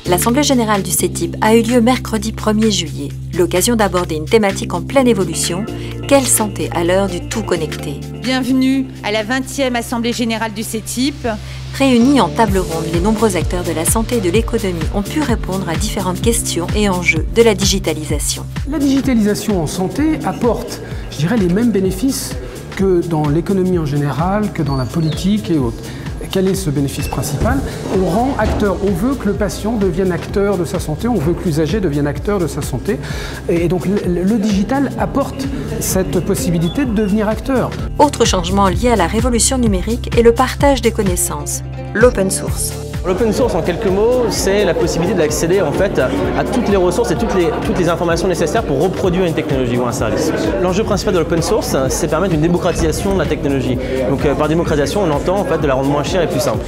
L'Assemblée générale du CETIP a eu lieu mercredi 1er juillet, l'occasion d'aborder une thématique en pleine évolution, quelle santé à l'heure du tout connecté. Bienvenue à la 20e Assemblée générale du CETIP. Réunis en table ronde, les nombreux acteurs de la santé et de l'économie ont pu répondre à différentes questions et enjeux de la digitalisation. La digitalisation en santé apporte, je dirais, les mêmes bénéfices que dans l'économie en général, que dans la politique et autres. Quel est ce bénéfice principal? On rend acteur, on veut que le patient devienne acteur de sa santé, on veut que l'usager devienne acteur de sa santé. Et donc le digital apporte cette possibilité de devenir acteur. Autre changement lié à la révolution numérique est le partage des connaissances, l'open source. L'open source, en quelques mots, c'est la possibilité d'accéder en fait à toutes les ressources et toutes les informations nécessaires pour reproduire une technologie ou un service. L'enjeu principal de l'open source, c'est permettre une démocratisation de la technologie. Donc par démocratisation, on entend en fait de la rendre moins chère et plus simple.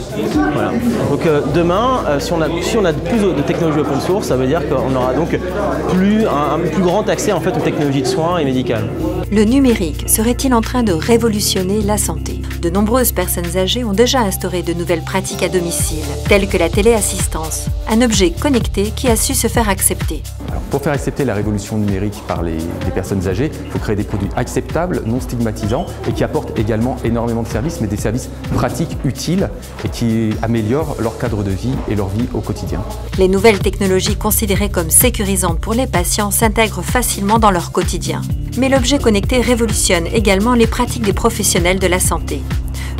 Voilà. Donc demain, si on a plus de technologies open source, ça veut dire qu'on aura donc un plus grand accès en fait aux technologies de soins et médicales. Le numérique serait-il en train de révolutionner la santé? De nombreuses personnes âgées ont déjà instauré de nouvelles pratiques à domicile, telles que la téléassistance, un objet connecté qui a su se faire accepter. Alors, pour faire accepter la révolution numérique par les personnes âgées, il faut créer des produits acceptables, non stigmatisants et qui apportent également énormément de services, mais des services pratiques, utiles et qui améliorent leur cadre de vie et leur vie au quotidien. Les nouvelles technologies considérées comme sécurisantes pour les patients s'intègrent facilement dans leur quotidien. Mais l'objet connecté révolutionne également les pratiques des professionnels de la santé.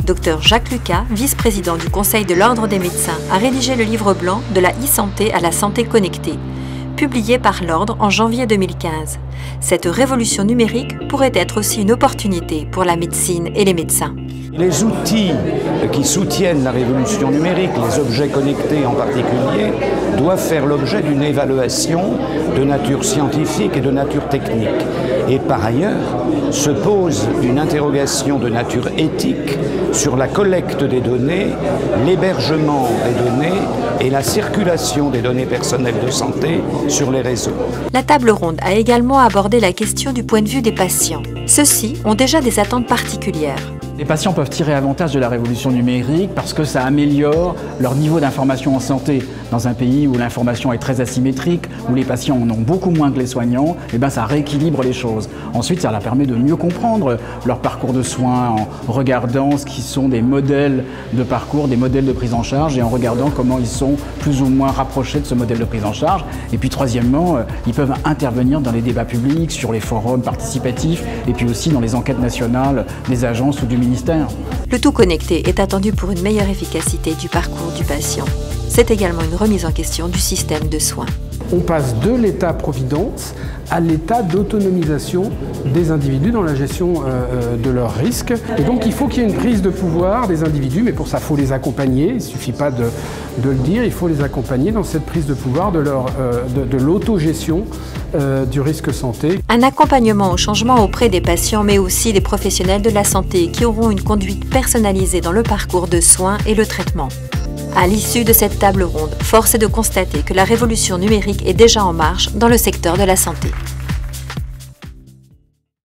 Dr Jacques Lucas, vice-président du Conseil de l'Ordre des médecins, a rédigé le livre blanc « De la e-santé à la santé connectée », publié par l'Ordre en janvier 2015. Cette révolution numérique pourrait être aussi une opportunité pour la médecine et les médecins. Les outils qui soutiennent la révolution numérique, les objets connectés en particulier, doivent faire l'objet d'une évaluation de nature scientifique et de nature technique. Et par ailleurs, se pose une interrogation de nature éthique sur la collecte des données, l'hébergement des données et la circulation des données personnelles de santé sur les réseaux. La table ronde a également abordé la question du point de vue des patients. Ceux-ci ont déjà des attentes particulières. Les patients peuvent tirer avantage de la révolution numérique parce que ça améliore leur niveau d'information en santé. Dans un pays où l'information est très asymétrique, où les patients en ont beaucoup moins que les soignants, ça rééquilibre les choses. Ensuite, ça leur permet de mieux comprendre leur parcours de soins en regardant ce qui sont des modèles de parcours, des modèles de prise en charge et en regardant comment ils sont plus ou moins rapprochés de ce modèle de prise en charge. Et puis troisièmement, ils peuvent intervenir dans les débats publics, sur les forums participatifs et puis aussi dans les enquêtes nationales des agences ou du ministère. Le tout connecté est attendu pour une meilleure efficacité du parcours du patient. C'est également une remise en question du système de soins. On passe de l'état-providence à l'état d'autonomisation des individus dans la gestion de leurs risques. Et donc il faut qu'il y ait une prise de pouvoir des individus, mais pour ça il faut les accompagner, il ne suffit pas de le dire, il faut les accompagner dans cette prise de pouvoir de l'autogestion du risque santé. Un accompagnement au changement auprès des patients, mais aussi des professionnels de la santé qui auront une conduite personnalisée dans le parcours de soins et le traitement. À l'issue de cette table ronde, force est de constater que la révolution numérique est déjà en marche dans le secteur de la santé.